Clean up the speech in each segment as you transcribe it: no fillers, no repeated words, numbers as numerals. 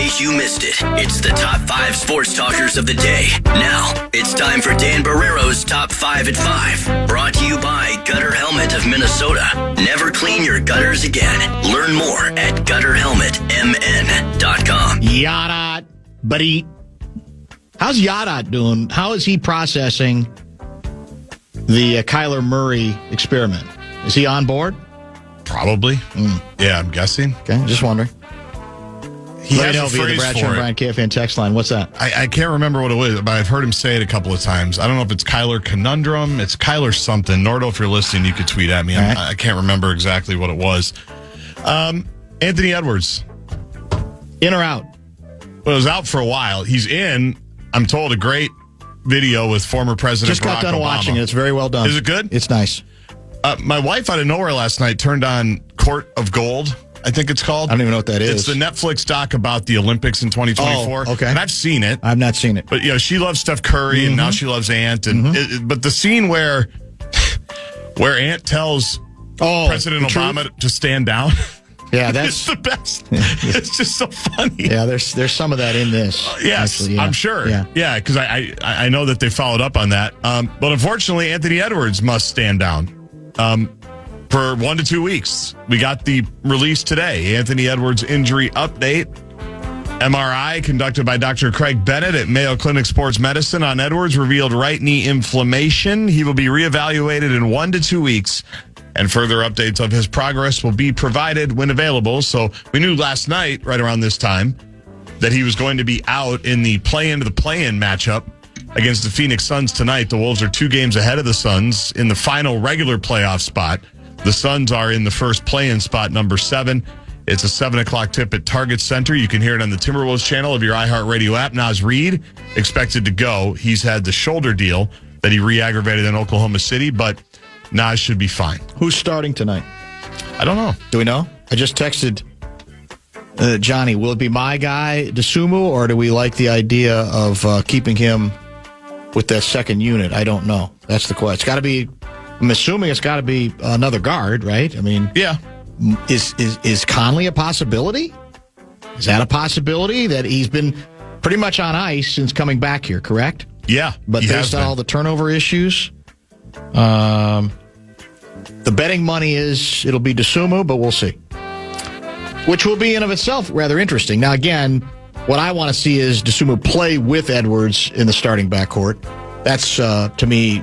case you missed it, it's the top 5 sports talkers of the day. Now, it's time for Dan Barrero's Top 5 at 5. Brought to you by Gutter Helmet of Minnesota. Never clean your gutters again. Learn more at gutterhelmetmn.com. Yada, buddy. How's Yada doing? How is he processing the Kyler Murray experiment? Is he on board? Probably. Yeah, I'm guessing. Okay, just wondering. He Let me know has a via the phrase Brad for Sean it. Brian KFAN text line. What's that? I can't remember what it was, but I've heard him say it a couple of times. I don't know if it's Kyler Conundrum. It's Kyler something. Nordo, if you're listening, you could tweet at me. Right. I can't remember exactly what it was. Anthony Edwards. In or out? Well, it was out for a while. He's in, I'm told, a great video with former President Just got Barack done Obama. watching it. It's very well done. Is it good? It's nice. My wife out of nowhere last night turned on Court of Gold, I think it's called. I don't even know what that is. It's the Netflix doc about the Olympics in 2024. Oh, okay. And I've seen it. I've not seen it. But, she loves Steph Curry, and now she loves Ant. And but the scene where Ant tells President Obama to stand down, yeah, it's the best. It's just so funny. Yeah, there's some of that in this. Yes, actually, yeah. I'm sure. Yeah, because I know that they followed up on that. But unfortunately, Anthony Edwards must stand down for 1 to 2 weeks. We got the release today. Anthony Edwards injury update. MRI conducted by Dr. Craig Bennett at Mayo Clinic Sports Medicine on Edwards revealed right knee inflammation. He will be reevaluated in 1 to 2 weeks, and further updates of his progress will be provided when available. So we knew last night, right around this time, that he was going to be out in the play-in to the play-in matchup against the Phoenix Suns tonight. The Wolves are 2 games ahead of the Suns in the final regular playoff spot. The Suns are in the first play-in spot, number 7. It's a 7 o'clock tip at Target Center. You can hear it on the Timberwolves channel of your iHeartRadio app. Naz Reid expected to go. He's had the shoulder deal that he re-aggravated in Oklahoma City, but Naz should be fine. Who's starting tonight? I don't know. Do we know? I just texted Johnny. Will it be my guy, DeSumo, or do we like the idea of keeping him with that second unit? I don't know. That's the question. It's got to be. I'm assuming it's got to be another guard, right? I mean, yeah. Is Conley a possibility? Is that a possibility that he's been pretty much on ice since coming back here? Correct. Yeah, but based on all the turnover issues, the betting money is it'll be DeSumo, but we'll see. Which will be in of itself rather interesting. Now, again, what I want to see is DeSumo play with Edwards in the starting backcourt. That's to me.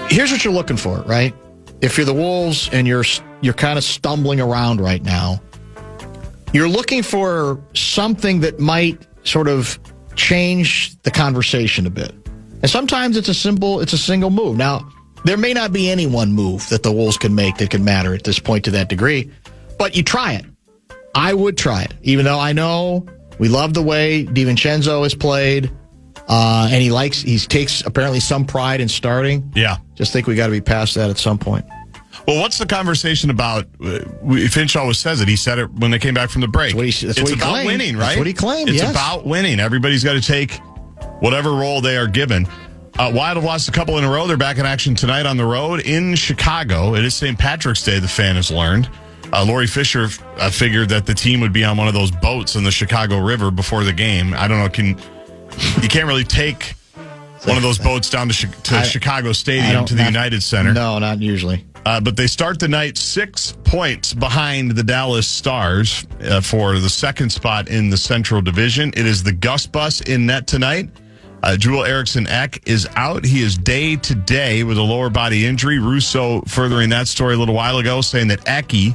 Here's what you're looking for, right? If you're the Wolves and you're kind of stumbling around right now, you're looking for something that might sort of change the conversation a bit. And sometimes it's a single move. Now, there may not be any one move that the Wolves can make that can matter at this point to that degree, but you try it. I would try it, even though I know we love the way DiVincenzo has played. And he takes apparently some pride in starting. Yeah. Just think we got to be past that at some point. Well, what's the conversation about? Finch always says it. He said it when they came back from the break. It's about winning, right? That's what he claimed, It's yes. about winning. Everybody's got to take whatever role they are given. Wild have lost a couple in a row. They're back in action tonight on the road in Chicago. It is St. Patrick's Day, the fan has learned. Lori Fisher figured that the team would be on one of those boats in the Chicago River before the game. I don't know, you can't really take one of those boats down to Chicago Stadium to the United Center. No, not usually. But they start the night 6 points behind the Dallas Stars for the second spot in the Central Division. It is the Gus Bus in net tonight. Jewel Eriksson Ek is out. He is day to day with a lower body injury. Russo furthering that story a little while ago, saying that Eki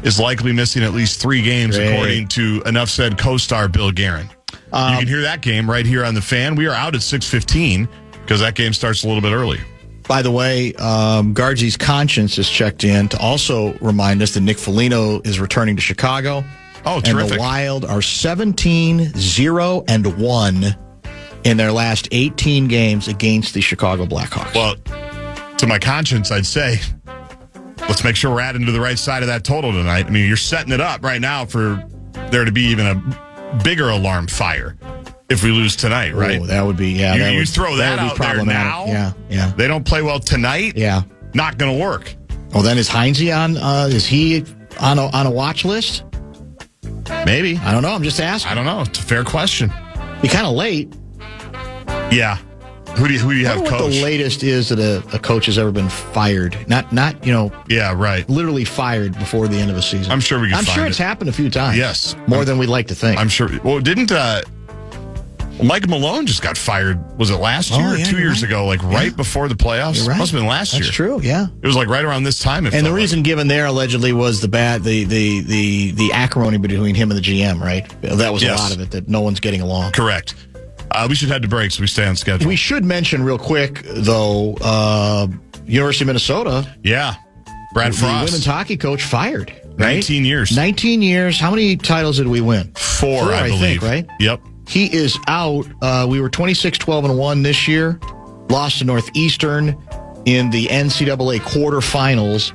is likely missing at least 3 games, according to Enough Said co-star Bill Guerin. You can hear that game right here on the Fan. We are out at 6:15 because that game starts a little bit early. By the way, Gaardsy's conscience is checked in to also remind us that Nick Foligno is returning to Chicago. Oh, terrific. And the Wild are 17-0-1 in their last 18 games against the Chicago Blackhawks. Well, to my conscience, I'd say, let's make sure we're adding to the right side of that total tonight. I mean, you're setting it up right now for there to be even a bigger alarm fire if we lose tonight, right? Oh, that would be, yeah. You throw that out there now? Yeah. They don't play well tonight? Yeah. Not going to work. Well, then is Heinze on, is he on a watch list? Maybe. I don't know. I'm just asking. I don't know. It's a fair question. Be kind of late. Yeah. Who do you have I wonder coach? what the latest is that a coach has ever been fired. Not Yeah, right. literally fired before the end of a season. I'm sure we can I'm find sure it's it. happened a few times. Yes. More than we'd like to think. I'm sure. Well, didn't Mike Malone just got fired? Was it last year or 2 years ago? Like right before the playoffs? You're right. Must have been last year. That's true, yeah. It was like right around this time. And the reason given there allegedly was the acrimony between him and the GM, right? That was a lot of it, that no one's getting along. Correct. We should head to break so we stay on schedule. We should mention real quick, though, University of Minnesota. Yeah. Brad The Frost. women's hockey coach fired, right? 19 years. 19 years. How many titles did we win? Four, I believe. think, right? Yep. He is out. We were 26-12-1 this year. Lost to Northeastern in the NCAA quarterfinals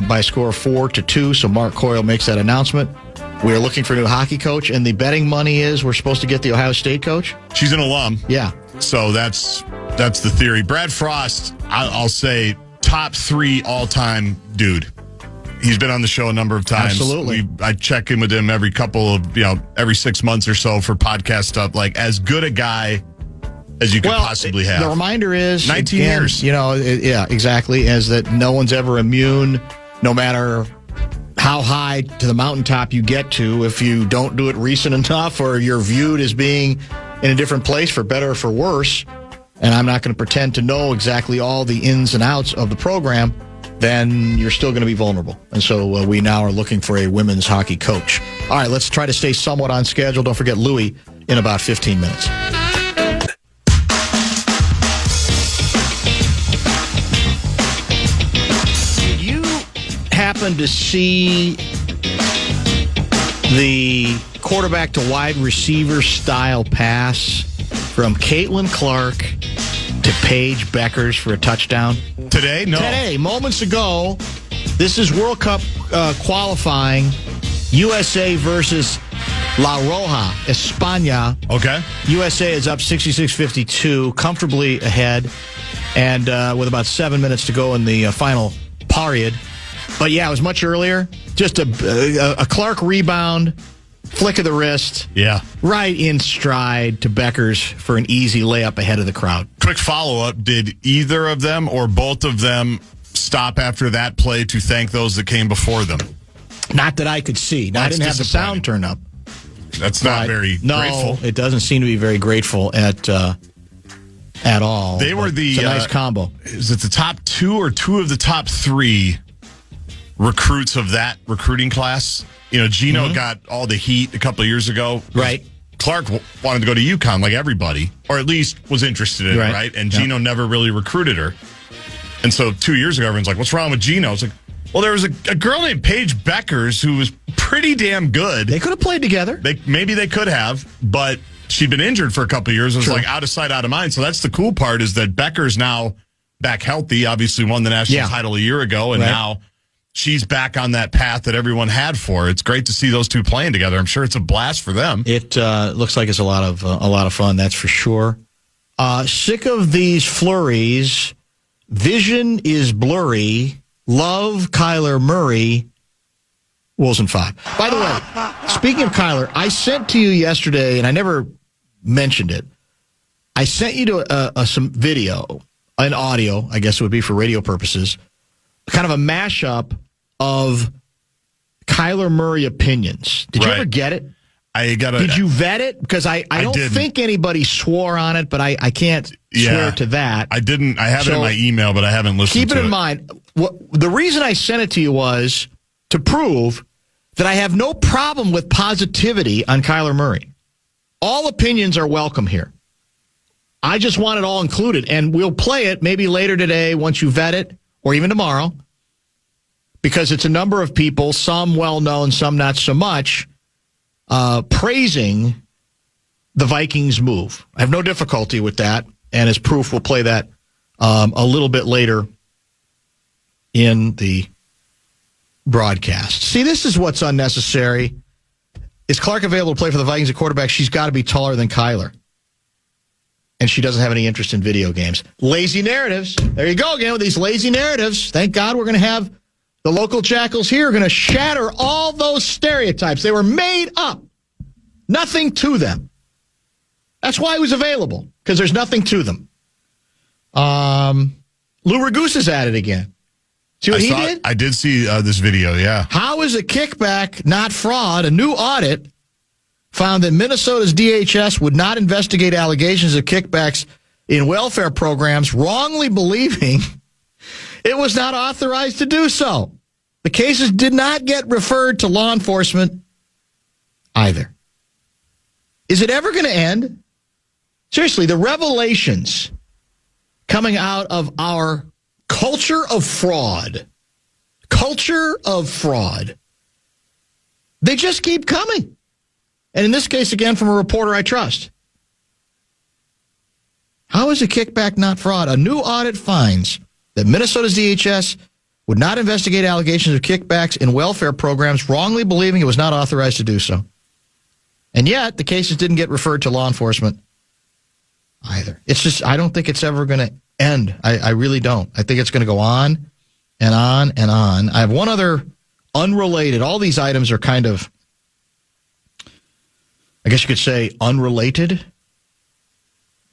by a score of 4-2. So Mark Coyle makes that announcement. We're looking for a new hockey coach, and the betting money is we're supposed to get the Ohio State coach. She's an alum. Yeah. So that's the theory. Brad Frost, I'll say top 3 all-time dude. He's been on the show a number of times. Absolutely. I check in with him every 6 months or so for podcast stuff. Like as good a guy as you could possibly have. The reminder is 19 years. Yeah, exactly. Is that no one's ever immune, no matter how high to the mountaintop you get to, if you don't do it recent enough or you're viewed as being in a different place for better or for worse. And I'm not going to pretend to know exactly all the ins and outs of the program, then you're still going to be vulnerable. And so we now are looking for a women's hockey coach. All right, let's try to stay somewhat on schedule. Don't forget Louie in about 15 minutes. Did you happen to see the quarterback to wide receiver style pass from Caitlin Clark to Paige Beckers for a touchdown? Today? No. Today, moments ago. This is World Cup qualifying. USA versus La Roja, España. Okay. USA is up 66-52, comfortably ahead, and with about 7 minutes to go in the final period. But yeah, it was much earlier. Just a Clark rebound, flick of the wrist. Yeah. Right in stride to Beckers for an easy layup ahead of the crowd. Quick follow-up. Did either of them or both of them stop after that play to thank those that came before them? Not that I could see. I didn't have the sound turned up. That's not very grateful. No, it doesn't seem to be very grateful at all. They were it's a nice combo. Is it the top 2 or 2 of the top 3 recruits of that recruiting class? Gino got all the heat a couple of years ago. Right. Clark wanted to go to UConn like everybody, or at least was interested in it, right? And Gino never really recruited her. And so 2 years ago, everyone's like, what's wrong with Gino? It's like, well, there was a girl named Paige Beckers who was pretty damn good. They could have played together. Maybe they could have, but she'd been injured for a couple of years. It was like out of sight, out of mind. So that's the cool part, is that Beckers now back healthy, obviously won the national title a year ago, and now she's back on that path that everyone had for her. It's great to see those two playing together. I'm sure it's a blast for them. It looks like it's a lot of fun, that's for sure. Sick of these flurries. Vision is blurry. Love Kyler Murray. Wolves in 5. By the way, speaking of Kyler, I sent to you yesterday, and I never mentioned it. I sent you to some video, an audio, I guess it would be for radio purposes, kind of a mashup of Kyler Murray opinions. Did you ever get it? Did you vet it? Because I don't think anybody swore on it, but I can't swear to that. I didn't. I have it in my email, but I haven't listened to it. Keep it in mind. The reason I sent it to you was to prove that I have no problem with positivity on Kyler Murray. All opinions are welcome here. I just want it all included, and we'll play it maybe later today once you vet it, or even tomorrow, because it's a number of people, some well-known, some not so much, praising the Vikings' move. I have no difficulty with that, and as proof, we'll play that a little bit later in the broadcast. See, this is what's unnecessary. Is Clark available to play for the Vikings at quarterback? She's got to be taller than Kyler. And she doesn't have any interest in video games. Lazy narratives. There you go again with these lazy narratives. Thank God we're going to have The local jackals here are going to shatter all those stereotypes. They were made up. Nothing to them. That's why he was available, because there's nothing to them. Lou Raguse is at it again. See what he did? I did see this video, yeah. How is a kickback not fraud? A new audit found that Minnesota's DHS would not investigate allegations of kickbacks in welfare programs, wrongly believing it was not authorized to do so. The cases did not get referred to law enforcement either. Is it ever going to end? Seriously, the revelations coming out of our culture of fraud, they just keep coming. And in this case, again, from a reporter I trust. How is a kickback not fraud? A new audit finds that Minnesota's DHS would not investigate allegations of kickbacks in welfare programs, wrongly believing it was not authorized to do so. And yet, the cases didn't get referred to law enforcement either. It's just, I don't think it's ever going to end. I really don't. I think it's going to go on and on and on. I have one other unrelated. All these items are kind of, I guess you could say, unrelated.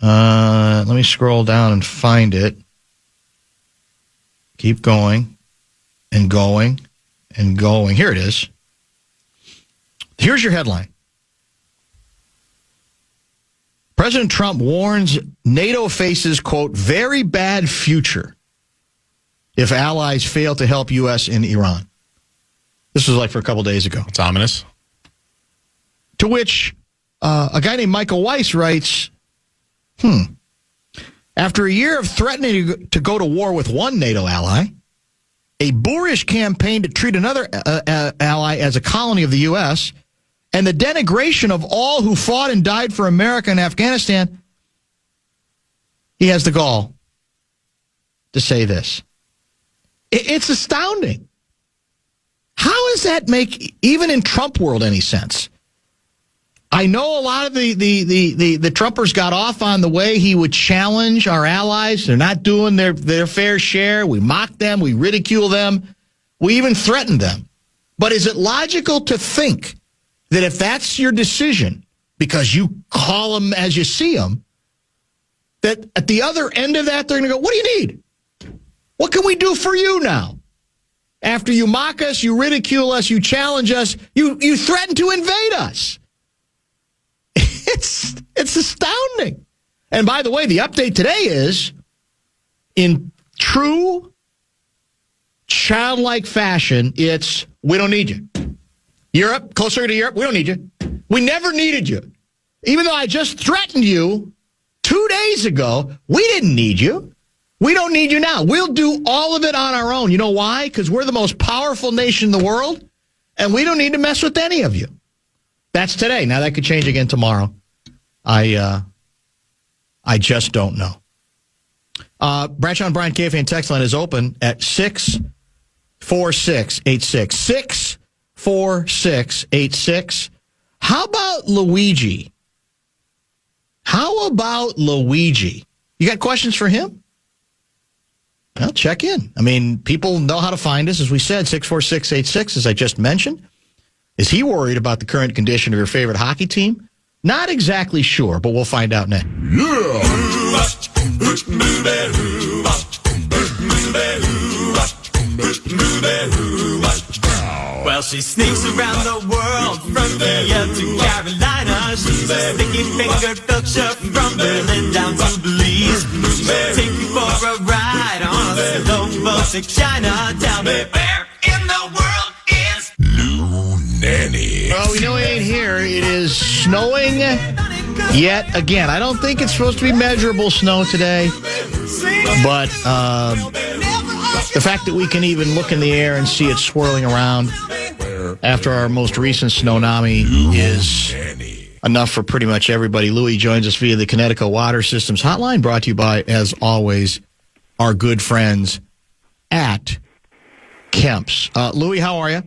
Let me scroll down and find it. Keep going and going and going. Here it is. Here's your headline. President Trump warns NATO faces, quote, very bad future if allies fail to help U.S. in Iran. This was like for a couple days ago. It's ominous. To which a guy named Michael Weiss writes, after a year of threatening to go to war with one NATO ally, a boorish campaign to treat another ally as a colony of the U.S., and the denigration of all who fought and died for America in Afghanistan, he has the gall to say this. It's astounding. How does that make, even in Trump world, any sense? I know a lot of the Trumpers got off on the way he would challenge our allies. They're not doing their fair share. We mock them. We ridicule them. We even threaten them. But is it logical to think that if that's your decision, because you call them as you see them, that at the other end of that, they're going to go, what do you need? What can we do for you now? After you mock us, you ridicule us, you challenge us, you threaten to invade us. It's astounding. And by the way, the update today is, in true childlike fashion, it's, we don't need you. Europe, closer to Europe, we don't need you. We never needed you. Even though I just threatened you 2 days ago, we didn't need you. We don't need you now. We'll do all of it on our own. You know why? Because we're the most powerful nation in the world, and we don't need to mess with any of you. That's today. Now, that could change again tomorrow. I just don't know. Bradshaw and Bryant KFAN text line is open at 64686. 64686. How about Luigi? You got questions for him? Well, check in. I mean, people know how to find us. As we said, 64686, as I just mentioned. Is he worried about the current condition of your favorite hockey team? Not exactly sure, but we'll find out next. Well, she sneaks around the world from India to Carolina. She's a sticky-fingered filcher from Berlin down to Belize. She'll take you for a ride on a slow boat to China. Tell me, where in the world is Lou Nanne? Well, we know he ain't here. It is snowing yet again. I don't think it's supposed to be measurable snow today, but the fact that we can even look in the air and see it swirling around after our most recent snownomi is enough for pretty much everybody. Louis joins us via the Connecticut Water Systems Hotline, brought to you by, as always, our good friends at Kemp's. Louis, how are you?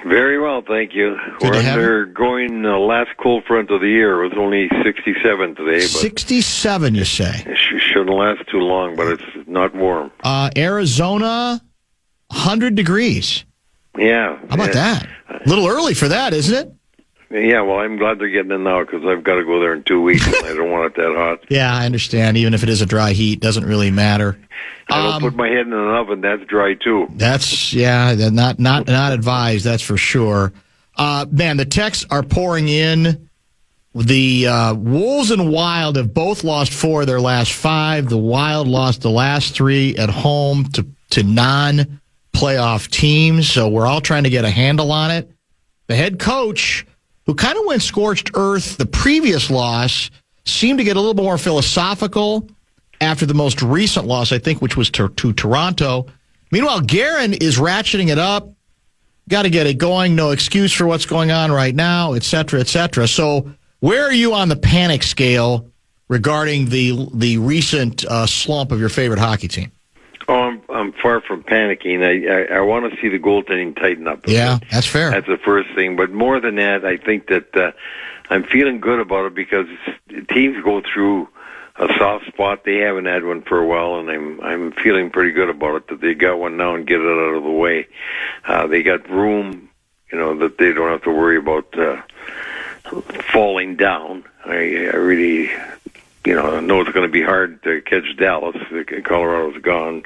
Very well, thank you. Good We're undergoing the last cold front of the year. It was only 67 today. But 67, you say? it shouldn't last too long, but it's not warm. Arizona, 100 degrees. Yeah. How about that? A little early for that, isn't it? Yeah, well, I'm glad they're getting it now because I've got to go there in 2 weeks and I don't want it that hot. Yeah, I understand. Even if it is a dry heat, doesn't really matter. I don't put my head in an oven. That's dry, too. That's, not advised, that's for sure. Man, the texts are pouring in. The Wolves and Wild have both lost 4 of their last 5. The Wild lost the last 3 at home to non-playoff teams, so we're all trying to get a handle on it. The head coach, who kind of went scorched earth the previous loss, seemed to get a little more philosophical after the most recent loss, I think, which was to Toronto. Meanwhile, Guerin is ratcheting it up. Got to get it going. No excuse for what's going on right now, et cetera, et cetera. So where are you on the panic scale regarding the recent slump of your favorite hockey team? Oh, I'm far from panicking. I want to see the goaltending tighten up. Yeah, that's fair. That's the first thing. But more than that, I think that I'm feeling good about it because teams go through a soft spot. They haven't had one for a while, and I'm feeling pretty good about it that they got one now and get it out of the way. They got room, that they don't have to worry about falling down. I really, I know it's going to be hard to catch Dallas. Colorado's gone,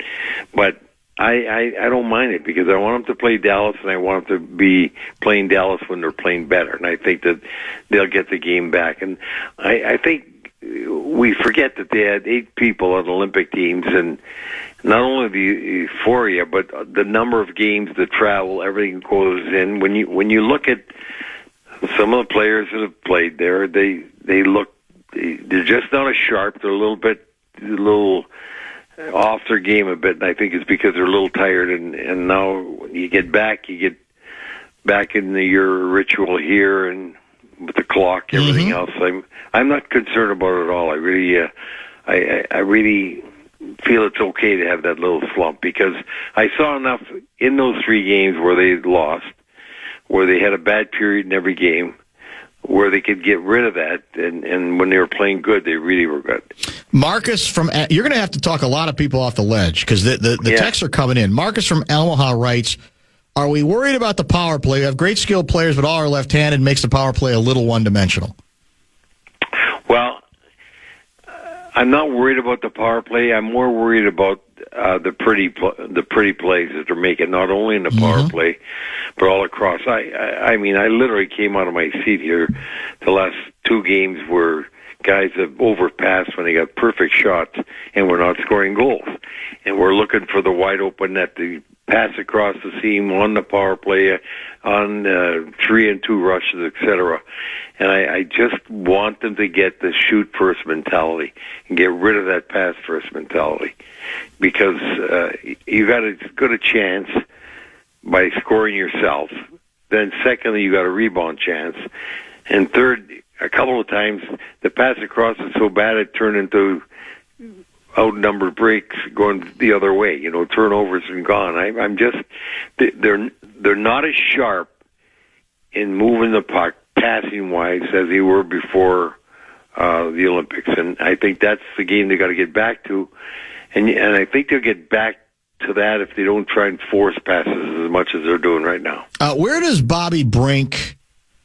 but I don't mind it because I want them to play Dallas and I want them to be playing Dallas when they're playing better, and I think that they'll get the game back. And I think we forget that they had 8 people on Olympic teams, and not only the euphoria, but the number of games, the travel, everything goes in. When you look at some of the players that have played there, they're just not as sharp. They're a little off their game a bit, and I think it's because they're a little tired. And now when you get back in your ritual here and with the clock, everything else. I'm not concerned about it at all. I really feel it's okay to have that little slump because I saw enough in those 3 games where they lost, where they had a bad period in every game, where they could get rid of that, and when they were playing good, they really were good. Marcus you're going to have to talk a lot of people off the ledge because the texts are coming in. Marcus from Omaha writes, are we worried about the power play? We have great skilled players, but all are left-handed, makes the power play a little one-dimensional. Well, I'm not worried about the power play. I'm more worried about the pretty plays that they're making, not only in the power play, but all across. I mean, I literally came out of my seat here the last 2 games where guys have overpassed when they got perfect shots and we're not scoring goals. And we're looking for the wide open net, the pass across the seam on the power play, on 3-and-2 rushes, etc. And I just want them to get the shoot first mentality and get rid of that pass first mentality, because you got as good a chance by scoring yourself. Then secondly, you got a rebound chance, and third, a couple of times the pass across is so bad it turned into outnumbered breaks going the other way. Turnovers and gone. I'm just they're not as sharp in moving the puck passing wise as they were before the Olympics, and I think that's the game they got to get back to, and I think they'll get back to that if they don't try and force passes as much as they're doing right now. Where does Bobby Brink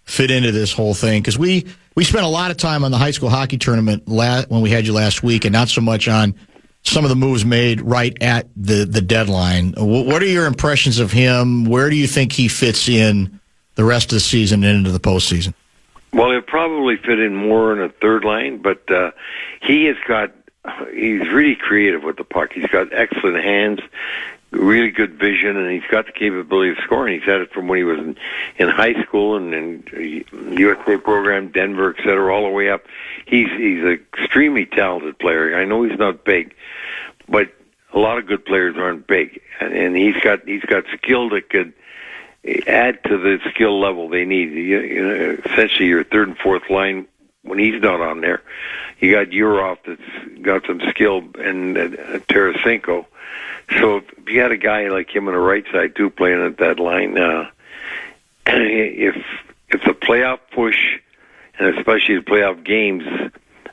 fit into this whole thing? Because we spent a lot of time on the high school hockey tournament when we had you last week, and not so much on some of the moves made right at the deadline. What are your impressions of him? Where do you think he fits in the rest of the season and into the postseason? Well, he'll probably fit in more in a third line, but he's really creative with the puck. He's got excellent hands, really good vision, and he's got the capability of scoring. He's had it from when he was in high school and in USA program, Denver, et cetera, all the way up. He's an extremely talented player. I know he's not big, but a lot of good players aren't big, and he's got skill that could add to the skill level they need. Essentially, your third and fourth line, when he's not on there, you got Urov that's got some skill, and Tarasenko. So if you had a guy like him on the right side too playing at that line, if the playoff push and especially the playoff games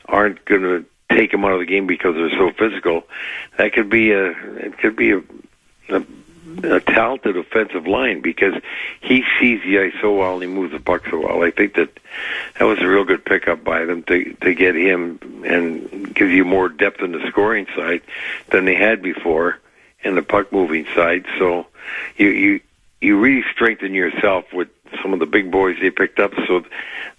aren't going to take him out of the game because they're so physical, that could be a a talented offensive line because he sees the ice so well and he moves the puck so well. I think that was a real good pickup by them to get him and give you more depth in the scoring side than they had before in the puck moving side. So you really strengthen yourself with some of the big boys they picked up. So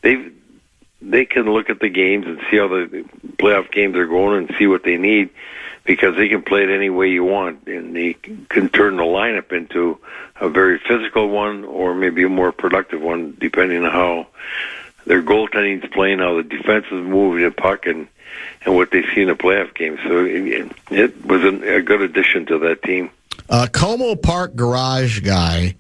they can look at the games and see how the playoff games are going and see what they need, because they can play it any way you want, and they can turn the lineup into a very physical one or maybe a more productive one, depending on how their goaltending is playing, how the defense is moving the puck, and what they see in the playoff game. So it was a good addition to that team. Como Park garage guy.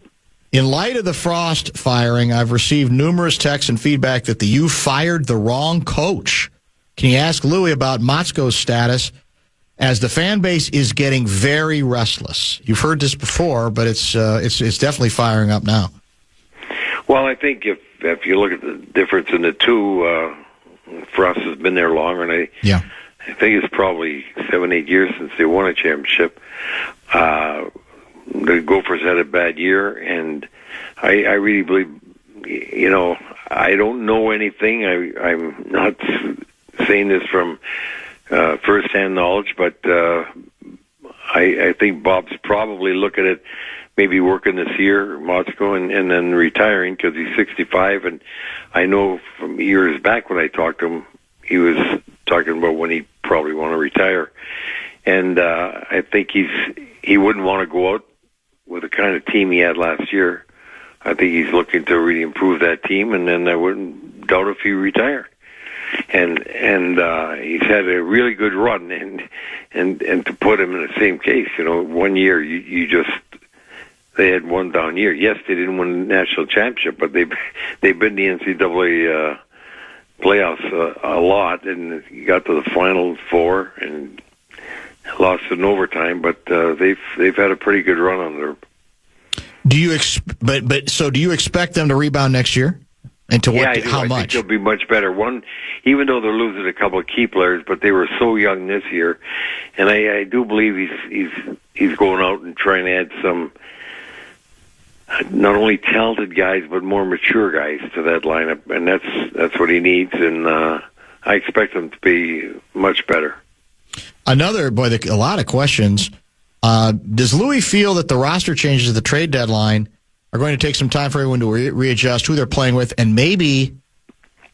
In light of the Frost firing, I've received numerous texts and feedback that the U fired the wrong coach. Can you ask Louie about Motzko's status, as the fan base is getting very restless? You've heard this before, but it's definitely firing up now. Well, I think if you look at the difference in the two, Frost has been there longer, and I think it's probably 7-8 years since they won a championship. The Gophers had a bad year, and I really believe, I don't know anything. I'm not saying this from first-hand knowledge, but I think Bob's probably looking at maybe working this year, Motzko, and then retiring because he's 65. And I know from years back when I talked to him, he was talking about when he probably want to retire. And I think he wouldn't want to go out with the kind of team he had last year. I think he's looking to really improve that team, and then I wouldn't doubt if he retired. And he's had a really good run, and to put him in the same case, 1 year they had one down year. Yes, they didn't win the national championship, but they've been the NCAA playoffs a lot, and got to the Final Four and lost in overtime, but they've had a pretty good run on their. Do you do you expect them to rebound next year? And to what? Yeah, I do. How I much? think they'll be much better. One, even though they're losing a couple of key players, but they were so young this year, and I do believe he's going out and trying to add some not only talented guys but more mature guys to that lineup, and that's what he needs, and I expect them to be much better. Another, a lot of questions. Does Louis feel that the roster changes at the trade deadline are going to take some time for everyone to readjust who they're playing with, and maybe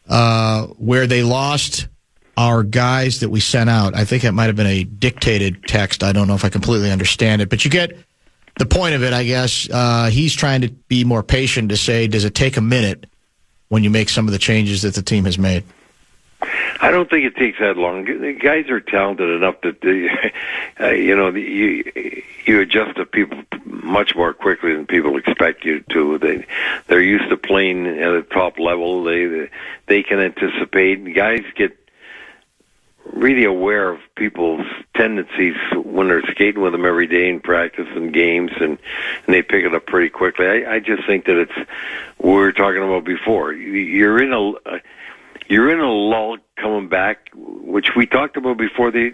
where they lost our guys that we sent out? I think it might have been a dictated text. I don't know if I completely understand it, but you get the point of it, I guess. He's trying to be more patient to say, does it take a minute when you make some of the changes that the team has made? I don't think it takes that long. The guys are talented enough that you adjust to people much more quickly than people expect you to. They're used to playing at a top level. They can anticipate. Guys get really aware of people's tendencies when they're skating with them every day in practice and games, and they pick it up pretty quickly. I just think that it's what we were talking about before. You're in a lull coming back, which we talked about before they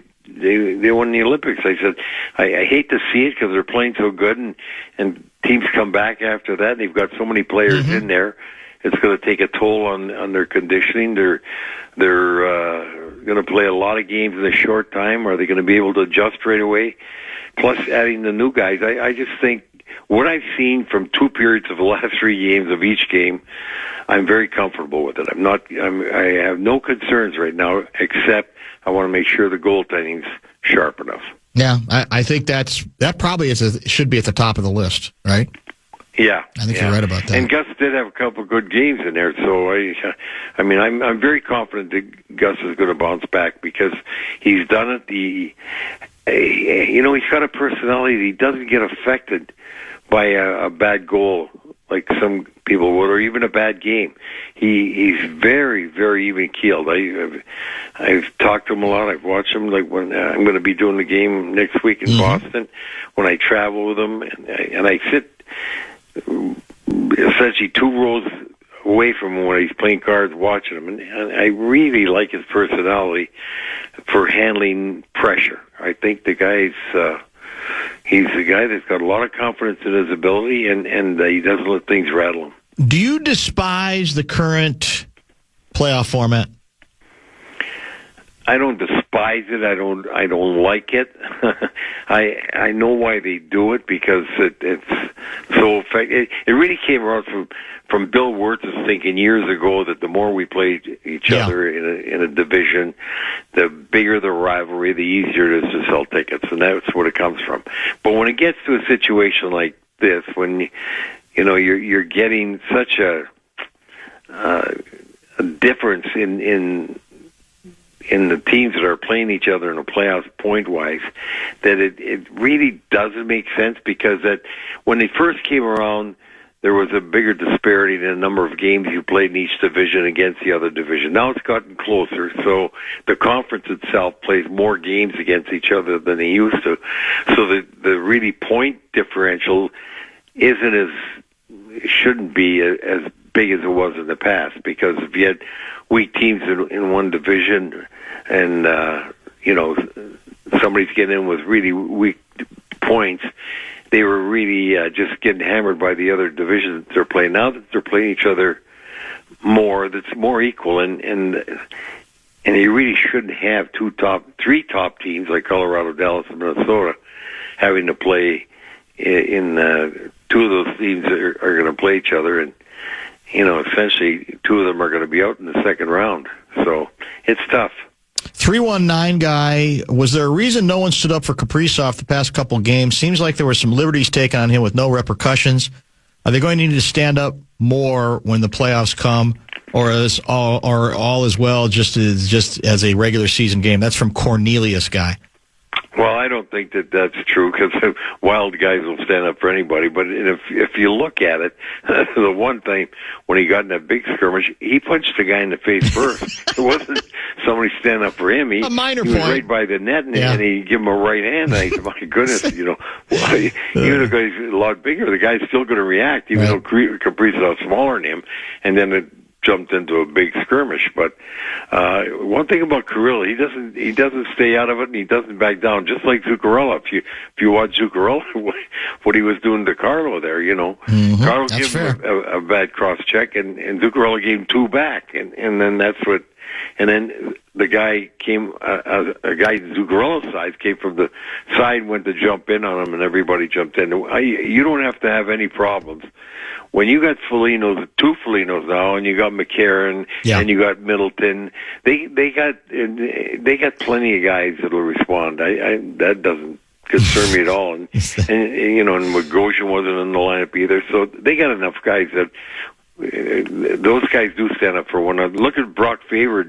won the Olympics. I said, I hate to see it because they're playing so good, and teams come back after that, and they've got so many players in there. It's going to take a toll on their conditioning. They're going to play a lot of games in a short time. Are they going to be able to adjust right away? Plus, adding the new guys, I just think what I've seen from 2 periods of the last 3 games of each game, I'm very comfortable with it. I have no concerns right now, except I want to make sure the goaltending's sharp enough. Yeah, I think that probably should be at the top of the list, right? Yeah, I think you're right about that. And Gus did have a couple of good games in there, so I'm very confident that Gus is going to bounce back because he's done it. He's got a personality. He doesn't get affected by a bad goal like some people would, or even a bad game. He's very, very even keeled. I've talked to him a lot. I've watched him. Like when I'm going to be doing the game next week in Boston, when I travel with him, and I sit essentially 2 rows away from him when he's playing cards, watching him, and I really like his personality for handling pressure. I think the guy's He's a guy that's got a lot of confidence in his ability, and he doesn't let things rattle him. Do you despise the current playoff format? I don't despise it. I don't like it. I know why they do it, because it's so effective. It really came around from Bill Wirtz's thinking years ago that the more we played each other in a division, the bigger the rivalry, the easier it is to sell tickets, and that's what it comes from. But when it gets to a situation like this, when you're getting such a difference in the teams that are playing each other in the playoffs point-wise, that it really doesn't make sense, because that when they first came around, there was a bigger disparity in the number of games you played in each division against the other division. Now it's gotten closer, so the conference itself plays more games against each other than they used to. So the really point differential shouldn't be as big as it was in the past, because if you had weak teams in one division, and somebody's getting in with really weak points, they were really just getting hammered by the other divisions that they're playing. Now that they're playing each other more, that's more equal, and you really shouldn't have three top teams like Colorado, Dallas, and Minnesota having to play in two of those teams that are going to play each other, and essentially two of them are going to be out in the second round. So it's tough. 319 guy, was there a reason no one stood up for Kaprizov the past couple games? Seems like there were some liberties taken on him with no repercussions. Are they going to need to stand up more when the playoffs come, or is all as well just as a regular season game? That's from Cornelius guy. Well, I don't think that's true, because wild guys will stand up for anybody. But if you look at it, the one thing, when he got in that big skirmish, he punched the guy in the face first. It wasn't somebody standing up for him. A minor he was point. right by the net, and he gave him a right hand. And I said, my goodness, even if he's a lot bigger, the guy's still going to react, even though Kaprizov's smaller than him. And then it jumped into a big skirmish. But one thing about Kirill, he doesn't stay out of it, and he doesn't back down. Just like Zuccarello. If you watch Zuccarello, what he was doing to Carlo there, Mm-hmm. Carlo gave him a bad cross check, and Zuccarello gave him two back, and then that's what. And then the guy came, a guy Zuccarello's side came from the side, went to jump in on him, and everybody jumped in. You don't have to have any problems. When you got two Folignos now, and you got McCarron, and you got Middleton, they got plenty of guys that'll respond. That doesn't concern me at all. And Bogosian wasn't in the lineup either, so they got enough guys that. Those guys do stand up for one another. Look at Brock Faber.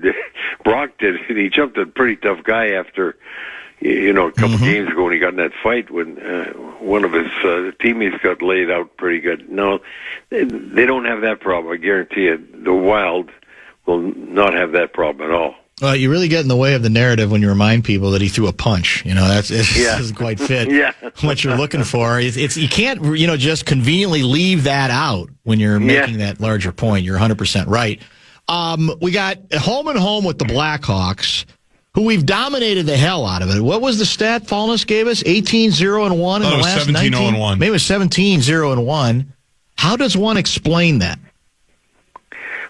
Brock did. He jumped a pretty tough guy after, a couple games ago when he got in that fight when one of his teammates got laid out pretty good. No, they don't have that problem. I guarantee you. The Wild will not have that problem at all. Well, you really get in the way of the narrative when you remind people that he threw a punch. It doesn't quite fit what you're looking for. It's you can't just conveniently leave that out when you're making that larger point. You're 100% right. We got home and home with the Blackhawks, who we've dominated the hell out of it. What was the stat Fallness gave us? 18-0-1 in the last 19? 17-0-1. Maybe it was 17-0-1. How does one explain that?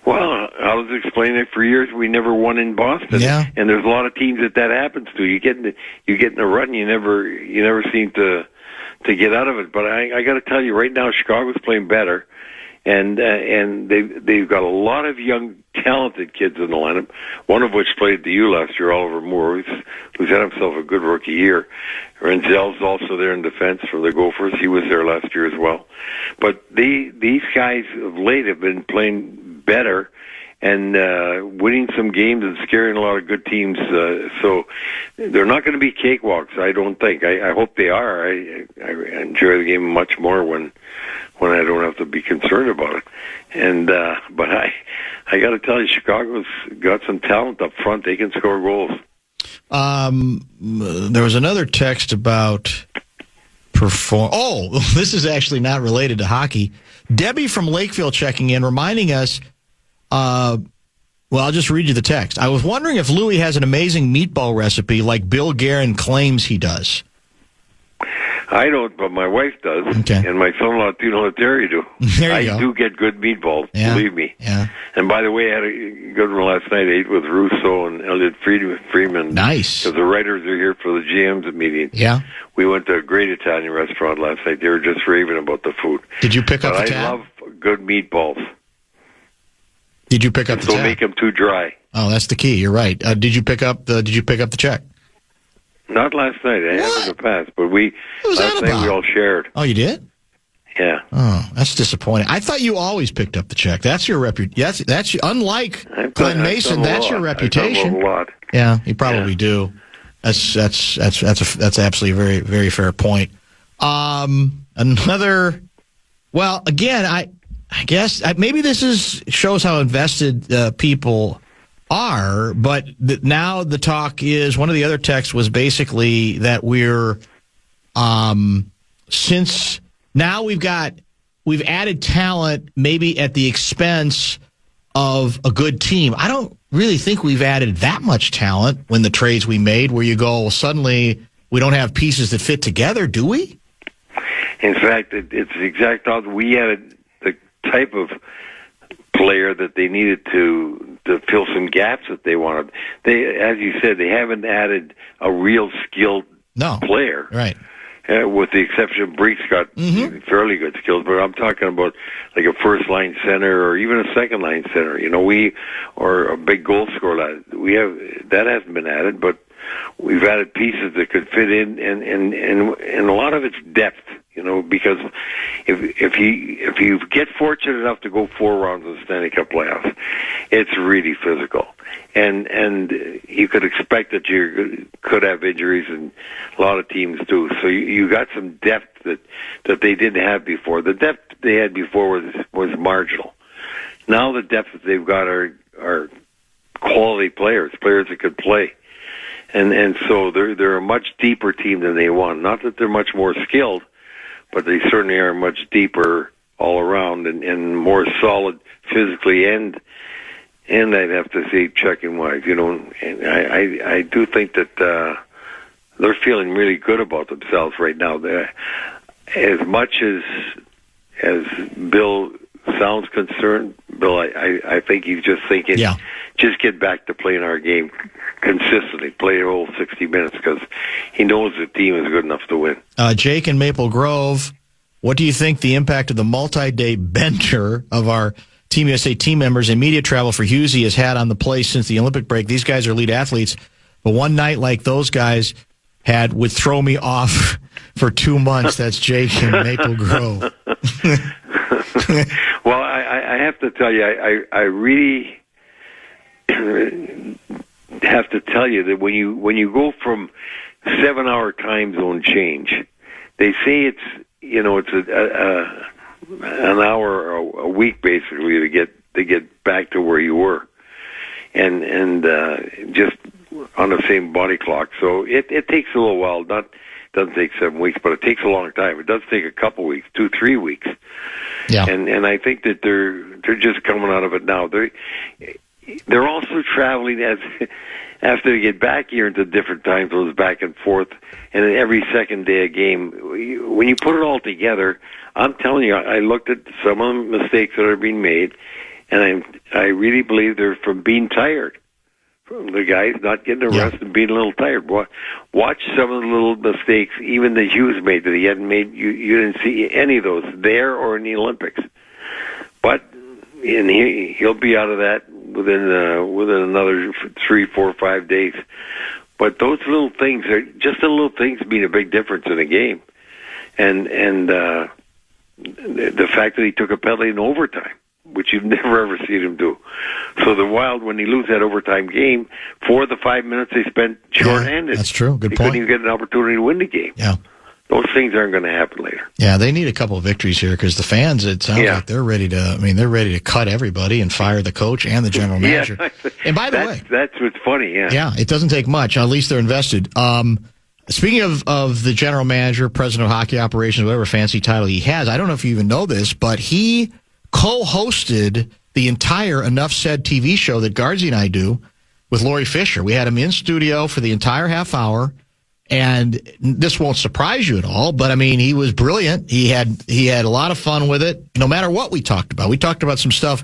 Well, I was explaining it for years. We never won in Boston, and there's a lot of teams that happens to. You get in a run, you never seem to get out of it. But I got to tell you, right now, Chicago's playing better, and they've got a lot of young, talented kids in the lineup. One of which played at the U last year, Oliver Moore, who's had himself a good rookie year. Renzel's also there in defense for the Gophers. He was there last year as well. But these guys of late have been playing better and winning some games and scaring a lot of good teams. So they're not going to be cakewalks, I don't think. I hope they are. I enjoy the game much more when I don't have to be concerned about it. And but I got to tell you, Chicago's got some talent up front. They can score goals. There was another text about this is actually not related to hockey. Debbie from Lakeville checking in, reminding us, well, I'll just read you the text. I was wondering if Louis has an amazing meatball recipe like Bill Guerin claims he does. I don't, but my wife does, Okay. and my son-in-law, Tino Terry, do. There you I go. do get good meatballs, Yeah. believe me. Yeah. And by the way, I had a good one last night. I ate with Russo and Elliot Freeman. Nice. Because the writers are here for the GM's meeting. Yeah. We went to a great Italian restaurant last night. They were just raving about the food. Did you pick up But the I tab? love good meatballs. Did you pick up the Don't tab? make them too dry. Oh, that's the key. You're right. Did you pick up the check? Not last night. I have in the past, but What was last that night about? we all shared. Oh, you did? Yeah. Oh, that's disappointing. I thought you always picked up the check. That's your reputation. That's unlike Glenn Mason. That's your reputation. I've done a lot. Yeah, you probably do. That's absolutely a very, very fair point. Another. Well, again, I guess maybe this shows how invested people are, but now the talk is, one of the other texts was basically that we're since now we've added talent maybe at the expense of a good team. I don't really think we've added that much talent when the trades we made, where you go, well, suddenly we don't have pieces that fit together, do we? In fact, it's the exact opposite. We added the type of player that they needed to fill some gaps that they wanted. They, as you said, they haven't added a real skilled player. Right. With the exception of Breek's got fairly good skills, but I'm talking about like a first-line center or even a second-line center. Or a big goal scorer. That hasn't been added, but we've added pieces that could fit in, and a lot of it's depth. Because if you get fortunate enough to go 4 rounds of the Stanley Cup playoffs, it's really physical, and you could expect that you could have injuries, and a lot of teams do. So you got some depth that they didn't have before. The depth they had before was marginal. Now the depth that they've got are quality players that could play. And so they're a much deeper team than they want. Not that they're much more skilled, but they certainly are much deeper all around and more solid physically and I'd have to say checking wise. And I do think that they're feeling really good about themselves right now. As much as Bill sounds concerned, Bill, I think he's just thinking, just get back to playing our game consistently, play the whole 60 minutes, because he knows the team is good enough to win. Jake in Maple Grove, what do you think the impact of the multi-day bender of our Team USA team members and media travel for Husey has had on the play since the Olympic break? These guys are elite athletes, but one night like those guys had would throw me off for 2 months. That's Jake in Maple Grove. Well, I have to tell you, I really have to tell you that when you go from 7-hour time zone change, they say it's an hour a week basically to get back to where you were, and just on the same body clock. So it takes a little while. Doesn't take 7 weeks, but it takes a long time. It does take a couple weeks, 2-3 weeks. Yeah. And I think that they're just coming out of it now. They're also traveling after they get back here into different time zones, back and forth, and then every second day a game. When you put it all together, I'm telling you, I looked at some of the mistakes that are being made, and I really believe they're from being tired. From the guys not getting a rest and being a little tired. Watch some of the little mistakes, even that Hughes made that he hadn't made. You didn't see any of those there or in the Olympics. But he'll be out of that within another 3, 4, 5 days. But those little things are just the little things mean a big difference in a game, and the fact that he took a penalty in overtime, which you've never ever seen him do. So the Wild, when he lose that overtime game, for the 5 minutes they spent shorthanded. That's true. Good they point. couldn't even get an opportunity to win the game. Yeah. Those things aren't going to happen later. Yeah, they need a couple of victories here because the fans, it sounds like they're ready to cut everybody and fire the coach and the general manager. And by the way, that's what's funny. Yeah, it doesn't take much. At least they're invested. Speaking of the general manager, president of hockey operations, whatever fancy title he has, I don't know if you even know this, but he co-hosted the entire Enough Said TV show that Gaardsy and I do with Lori Fisher. We had him in studio for the entire half hour, And this won't surprise you at all, but I mean, he was brilliant. He had a lot of fun with it, no matter what we talked about. We talked about some stuff,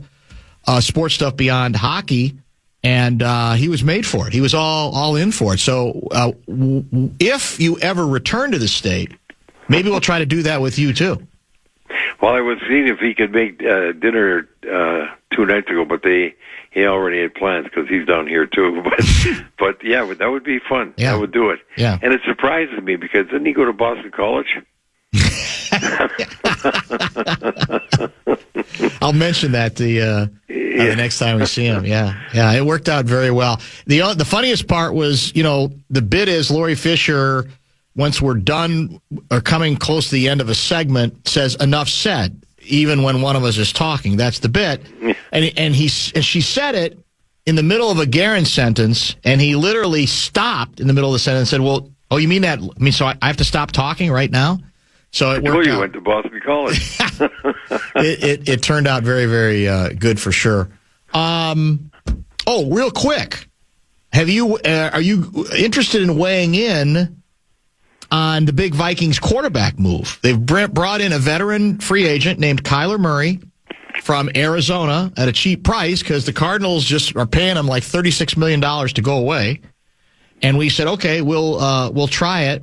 sports stuff beyond hockey, and he was made for it. He was all in for it. So if you ever return to the state, maybe we'll try to do that with you too. Well, I was seeing if he could make dinner 2 nights ago, but he already had plans because he's down here too. But yeah, that would be fun. Yeah. I would do it. Yeah. And it surprises me because didn't he go to Boston College? I'll mention that the next time we see him. Yeah, it worked out very well. The funniest part was, the bit is Lori Fisher, once we're done or coming close to the end of a segment, says enough said, even when one of us is talking. That's the bit. And she said it in the middle of a Guerin sentence, and he literally stopped in the middle of the sentence and said, well, oh, you mean that? I mean, so I have to stop talking right now? So it worked out. You went to Boston College. it turned out very, very good for sure. Real quick, are you interested in weighing in on the big Vikings quarterback move? They've brought in a veteran free agent named Kyler Murray from Arizona at a cheap price because the Cardinals just are paying him like $36 million to go away. And we said, okay, we'll try it.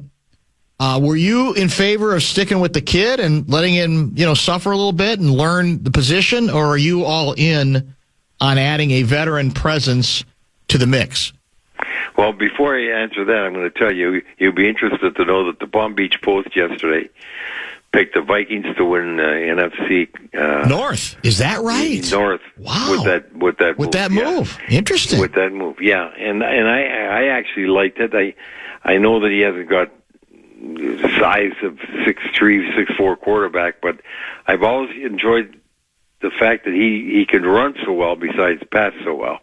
Were you in favor of sticking with the kid and letting him, suffer a little bit and learn the position, or are you all in on adding a veteran presence to the mix? Well, before I answer that, I'm going to tell you, you'll be interested to know that the Palm Beach Post yesterday picked the Vikings to win NFC North. Is that right? North. Wow. With that move. Yeah. Interesting. With that move, yeah. And I actually liked it. I know that he hasn't got the size of 6'3", 6'4" quarterback, but I've always enjoyed the fact that he can run so well besides pass so well.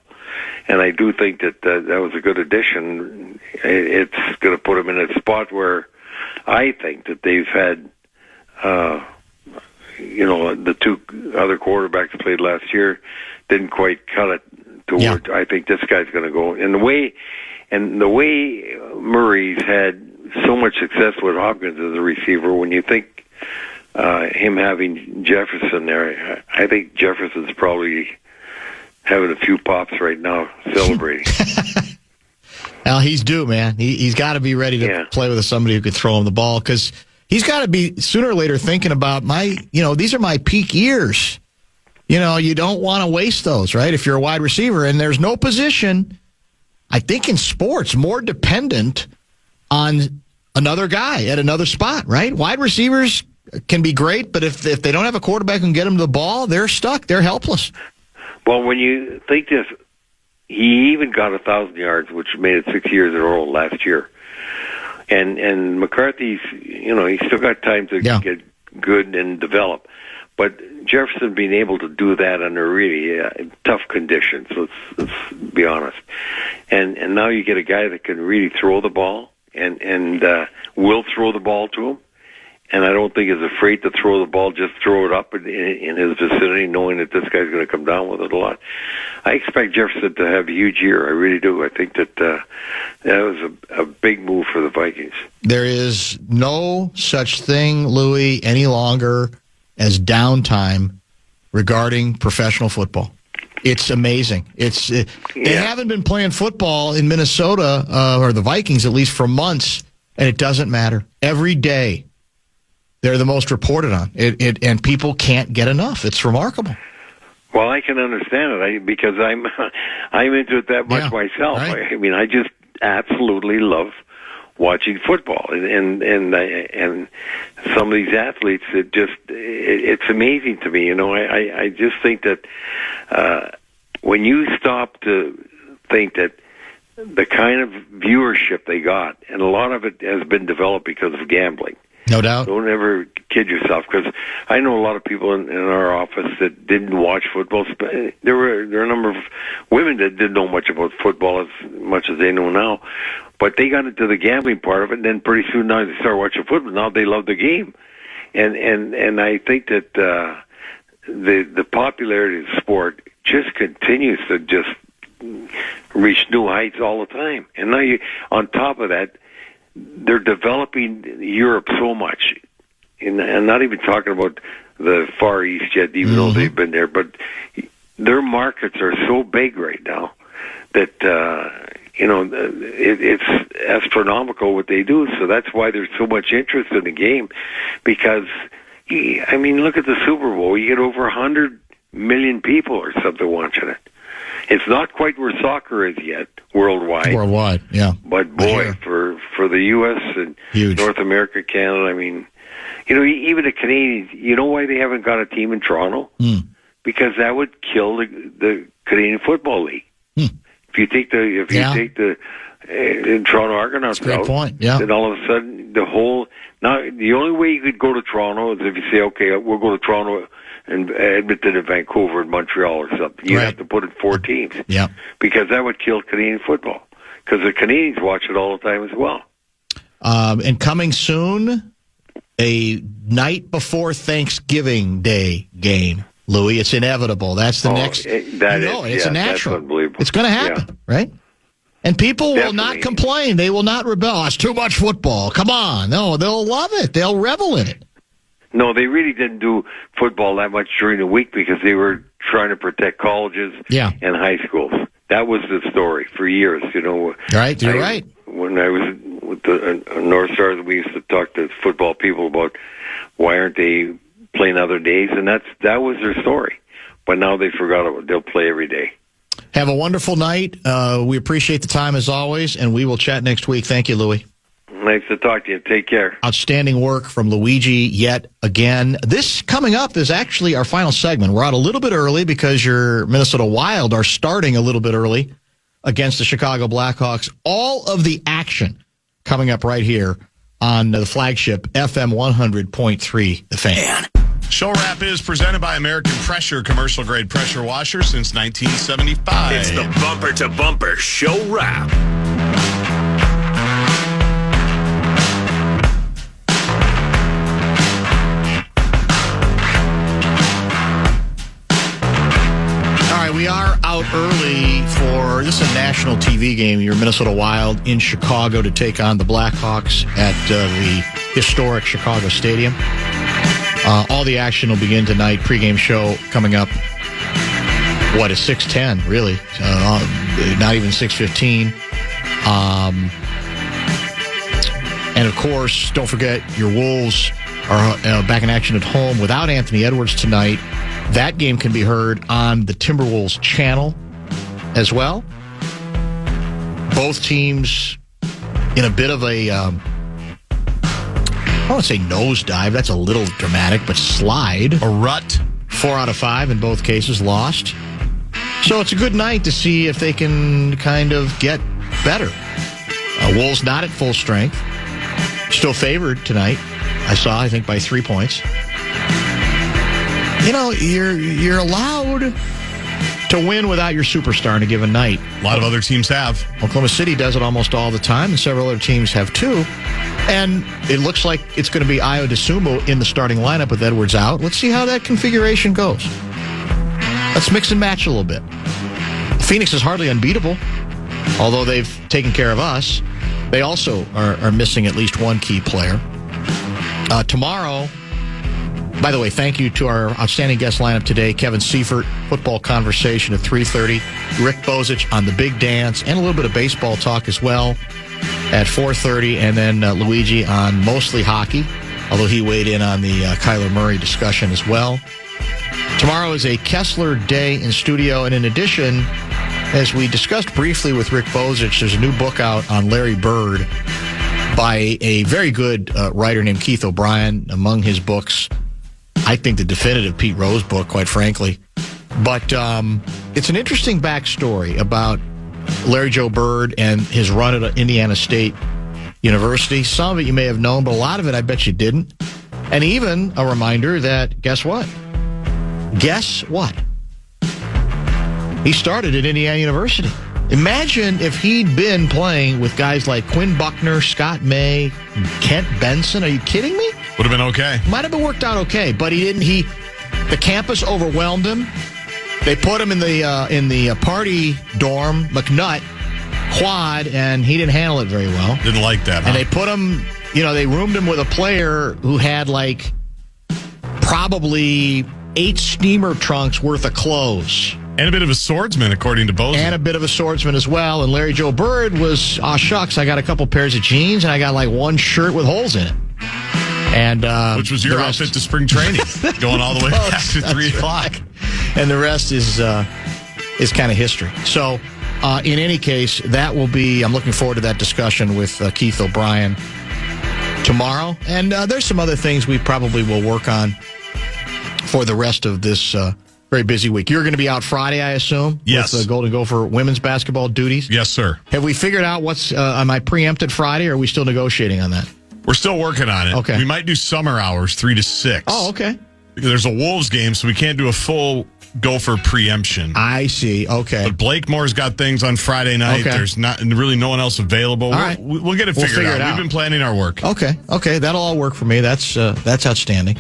And I do think that that was a good addition. It's going to put him in a spot where I think that they've had, the 2 other quarterbacks played last year didn't quite cut it to where I think this guy's going to go. And the way Murray's had so much success with Hopkins as a receiver, when you think him having Jefferson there, I think Jefferson's probably having a few pops right now, celebrating. Well, he's due, man. He's got to be ready to play with somebody who could throw him the ball, because he's got to be sooner or later thinking about these are my peak years. You don't want to waste those, right? If you're a wide receiver, and there's no position, I think in sports, more dependent on another guy at another spot, right? Wide receivers can be great, but if they don't have a quarterback who can get them the ball, they're stuck. They're helpless. Well, when you think this, he even got 1,000 yards, which made it 6 years in a row last year. And McCarthy's, he's still got time to get good and develop. But Jefferson being able to do that under really tough conditions, let's be honest. And now you get a guy that can really throw the ball and will throw the ball to him. And I don't think is afraid to throw the ball, just throw it up in his vicinity, knowing that this guy's going to come down with it a lot. I expect Jefferson to have a huge year. I really do. I think that that was a big move for the Vikings. There is no such thing, Louis, any longer as downtime regarding professional football. It's amazing. They haven't been playing football in Minnesota, or the Vikings at least, for months, and it doesn't matter. Every day, they're the most reported on. And people can't get enough. It's remarkable. Well, I can understand it because I'm into it that much myself. Right. I mean, I just absolutely love watching football, and some of these athletes, it's amazing to me. I just think that when you stop to think that the kind of viewership they got, and a lot of it has been developed because of gambling. No doubt. Don't ever kid yourself, because I know a lot of people in our office that didn't watch football. There are a number of women that didn't know much about football as much as they know now, but they got into the gambling part of it, and then pretty soon now they start watching football. Now they love the game, and I think that the popularity of the sport just continues to just reach new heights all the time. And now on top of that, they're developing Europe so much, and I'm not even talking about the Far East yet, even though they've been there, but their markets are so big right now that it's astronomical what they do. So that's why there's so much interest in the game, because I mean, look at the Super Bowl. You get over 100 million people or something watching it. It's not quite where soccer is yet worldwide. Worldwide, yeah. But boy, for the U.S. and Huge. North America, Canada, I mean, even the Canadians. You know why they haven't got a team in Toronto? Because that would kill the Canadian Football League. If you take the Toronto Argonauts That's a great out, point. Yeah. then all of a sudden the only way you could go to Toronto is if you say, okay, we'll go to Toronto and Edmonton and Vancouver and Montreal or something. You have to put in 4 teams. Yeah. Because that would kill Canadian football. Because the Canadians watch it all the time as well. And coming soon, a night before Thanksgiving Day game, Louis. It's inevitable. That's the next. It's a natural. That's unbelievable. It's going to happen, right? And people will not Definitely. complain. They will not rebel. Oh, it's too much football. Come on. No, they'll love it. They'll revel in it. No, they really didn't do football that much during the week because they were trying to protect colleges and high schools. That was the story for years, Right, you're right. When I was with the North Stars, we used to talk to football people about why aren't they playing other days, and that was their story. But now they forgot it. They'll play every day. Have a wonderful night. We appreciate the time as always, and we will chat next week. Thank you, Louis. Nice to talk to you. Take care. Outstanding work from Luigi yet again. This coming up is actually our final segment. We're out a little bit early because your Minnesota Wild are starting a little bit early against the Chicago Blackhawks. All of the action coming up right here on the flagship FM 100.3, The Fan. Show Wrap is presented by American Pressure, commercial-grade pressure washer since 1975. It's the bumper-to-bumper Show Wrap. We are out early for this is a national TV game. Your Minnesota Wild in Chicago to take on the Blackhawks at the historic Chicago Stadium. All the action will begin tonight. Pregame show coming up. What is 6:10? Really, not even 6:15. And of course, don't forget your Wolves are back in action at home without Anthony Edwards tonight. That game can be heard on the Timberwolves channel as well. Both teams in a bit of a, I don't want to say nosedive. That's a little dramatic, but slide. A rut. 4 out of 5 in both cases lost. So it's a good night to see if they can kind of get better. Wolves not at full strength. Still favored tonight. I think by 3 points. You're allowed to win without your superstar in a given night. A lot of other teams have. Oklahoma City does it almost all the time, and several other teams have too. And it looks like it's going to be Ayo Dosunmu in the starting lineup with Edwards out. Let's see how that configuration goes. Let's mix and match a little bit. Phoenix is hardly unbeatable, although they've taken care of us. They also are missing at least one key player. Tomorrow, by the way, thank you to our outstanding guest lineup today. Kevin Seifert, football conversation at 3:30. Rick Bozich on the big dance and a little bit of baseball talk as well at 4:30. And then Luigi on mostly hockey, although he weighed in on the Kyler Murray discussion as well. Tomorrow is a Kessler day in studio. And in addition, as we discussed briefly with Rick Bozich, there's a new book out on Larry Bird by a very good writer named Keith O'Brien. Among his books, I think the definitive Pete Rose book, quite frankly. But it's an interesting backstory about Larry Joe Bird and his run at Indiana State University. Some of it you may have known, but a lot of it I bet you didn't. And even a reminder that, guess what? Guess what? He started at Indiana University. Imagine if he'd been playing with guys like Quinn Buckner, Scott May, Kent Benson. Are you kidding me? Would have been okay. Might have been worked out okay, but he didn't. The campus overwhelmed him. They put him in the party dorm, McNutt, quad, and he didn't handle it very well. Didn't like that, huh? And they put him, they roomed him with a player who had probably 8 steamer trunks worth of clothes. And a bit of a swordsman, according to Bozeman. And a bit of a swordsman as well. And Larry Joe Bird was, shucks, I got a couple pairs of jeans, and I got one shirt with holes in it. And which was your outfit to spring training, going all the way back to 3 o'clock. And the rest is kind of history. So, in any case, that will be, I'm looking forward to that discussion with Keith O'Brien tomorrow. And there's some other things we probably will work on for the rest of this very busy week. You're going to be out Friday, I assume? Yes. With the Golden Gopher women's basketball duties? Yes, sir. Have we figured out what's, am I preempted Friday, or are we still negotiating on that? We're still working on it. Okay. We might do summer hours, 3 to 6. Oh, okay. There's a Wolves game, so we can't do a full Gopher preemption. I see. Okay. But Blakemore's got things on Friday night. Okay. There's not really no one else available. All right. We'll get it figured out. We've been planning our work. Okay. That'll all work for me. That's outstanding.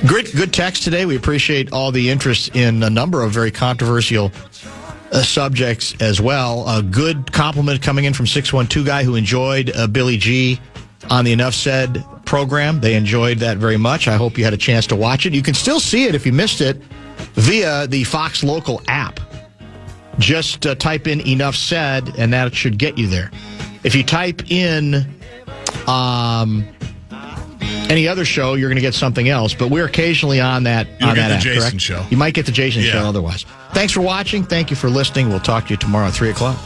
Good text today. We appreciate all the interest in a number of very controversial subjects as well. A good compliment coming in from 612 guy who enjoyed Billy G on the Enough Said program. They enjoyed that very much. I hope you had a chance to watch it. You can still see it if you missed it via the Fox Local app. Just type in Enough Said, and that should get you there. If you type in any other show, you're going to get something else. But we're occasionally on that. You'll on get that the app, Jason correct? show. You might get the Jason show otherwise. Thanks for watching. Thank you for listening. We'll talk to you tomorrow at 3 o'clock.